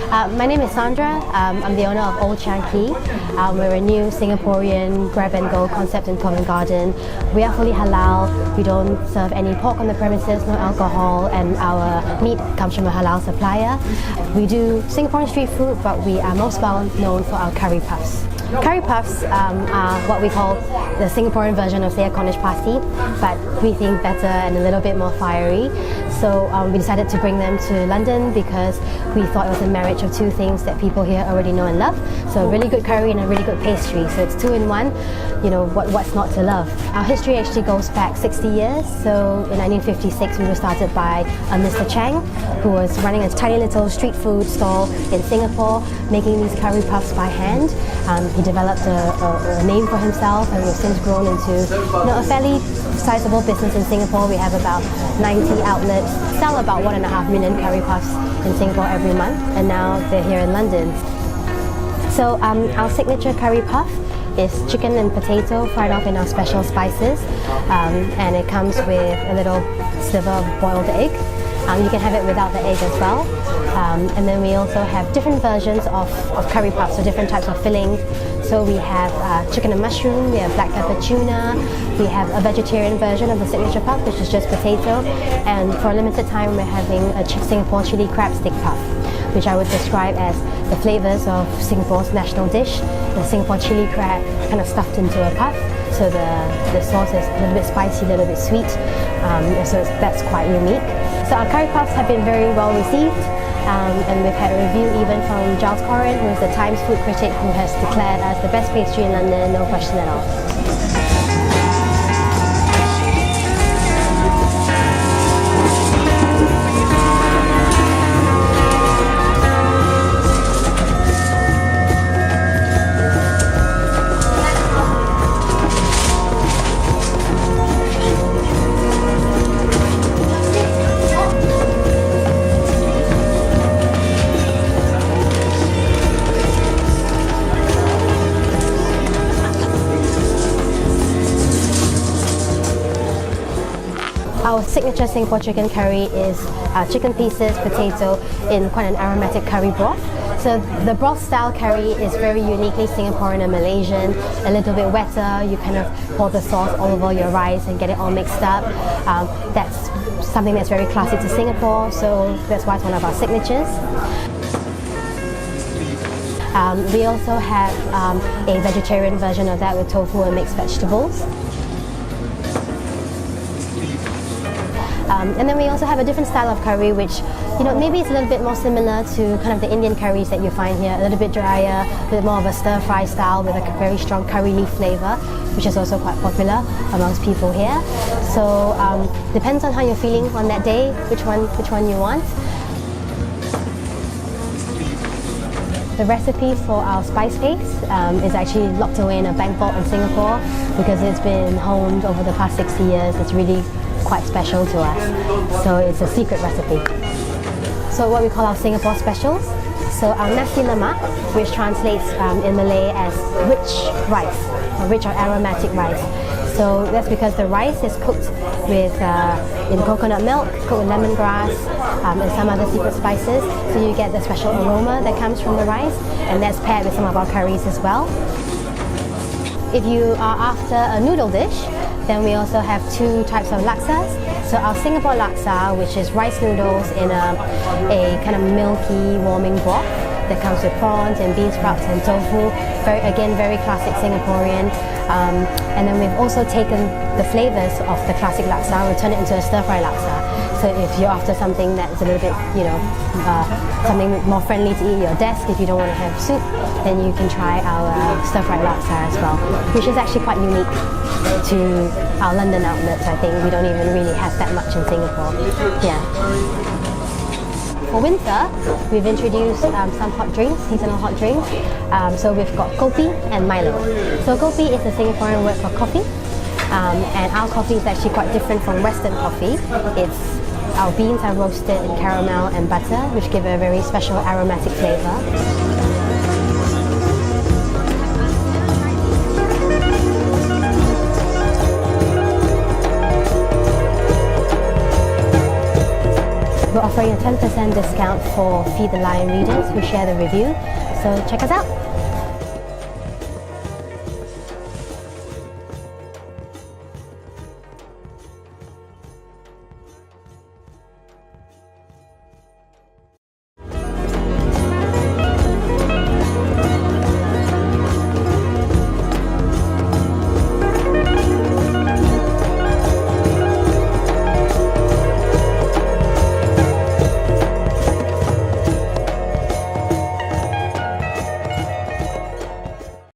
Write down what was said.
My name is Sandra. I'm the owner of Old Chang Kee. We're a new Singaporean grab-and-go concept in Covent Garden. We are fully halal. We don't serve any pork on the premises, no alcohol, and our meat comes from a halal supplier. We do Singaporean street food, but we are most well known for our curry puffs. Curry puffs are what we call the Singaporean version of, say, a Cornish pasty, but we think better and a little bit more fiery. So we decided to bring them to London because we thought it was a marriage of two things that people here already know and love. So a really good curry and a really good pastry. So it's two in one. You know, what's not to love? Our history actually goes back 60 years. So in 1956 we were started by Mr. Chang, who was running a tiny little street food stall in Singapore, making these curry puffs by hand. He developed a name for himself, and we've since grown into a fairly sizable business in Singapore. We have about 90 outlets, sell about 1.5 million curry puffs in Singapore every month, and now they're here in London. So our signature curry puff is chicken and potato fried off in our special spices, and it comes with a little sliver of boiled egg. You can have it without the egg as well. And then we also have different versions of curry puffs, so different types of fillings. So we have chicken and mushroom, we have black pepper tuna, we have a vegetarian version of the signature puff, which is just potato. And for a limited time, we're having a Singapore chili crab stick puff, which I would describe as the flavors of Singapore's national dish, the Singapore chili crab kind of stuffed into a puff. So the sauce is a little bit spicy, a little bit sweet, so that's quite unique. So our curry puffs have been very well received, and we've had a review even from Giles Corrin, who is the Times food critic, who has declared us the best pastry in London, no question at all. Our signature Singapore chicken curry is chicken pieces, potato in quite an aromatic curry broth. So the broth style curry is very uniquely Singaporean and Malaysian, a little bit wetter. You kind of pour the sauce all over your rice and get it all mixed up. That's something that's very classic to Singapore, so that's why it's one of our signatures. We also have a vegetarian version of that with tofu and mixed vegetables. And then we also have a different style of curry, which maybe it's a little bit more similar to kind of the Indian curries that you find here, a little bit drier, a bit more of a stir-fry style with a very strong curry leaf flavour, which is also quite popular amongst people here. So depends on how you're feeling on that day, which one you want. The recipe for our spice paste is actually locked away in a bank vault in Singapore because it's been honed over the past 60 years. It's really quite special to us. So it's a secret recipe. So what we call our Singapore specials. So our nasi lemak, which translates in Malay as rich rice, or rich or aromatic rice. So that's because the rice is cooked with in coconut milk, cooked with lemongrass and some other secret spices. So you get the special aroma that comes from the rice, and that's paired with some of our curries as well. If you are after a noodle dish, then we also have two types of laksas. So our Singapore laksa, which is rice noodles in a kind of milky, warming broth that comes with prawns and bean sprouts and tofu. Very classic Singaporean. And then we've also taken the flavors of the classic laksa and turned it into a stir-fry laksa. So if you're after something that's a little bit, something more friendly to eat at your desk, if you don't want to have soup, then you can try our stir-fry laksa as well, which is actually quite unique to our London outlets. I think we don't even really have that much in Singapore. Yeah. For winter, we've introduced some hot drinks, seasonal hot drinks. So we've got kopi and Milo. So kopi is a Singaporean word for coffee, and our coffee is actually quite different from Western coffee. Our beans are roasted in caramel and butter, which give a very special aromatic flavour. we're offering a 10% discount for Feed the Lion readers who share the review. So check us out.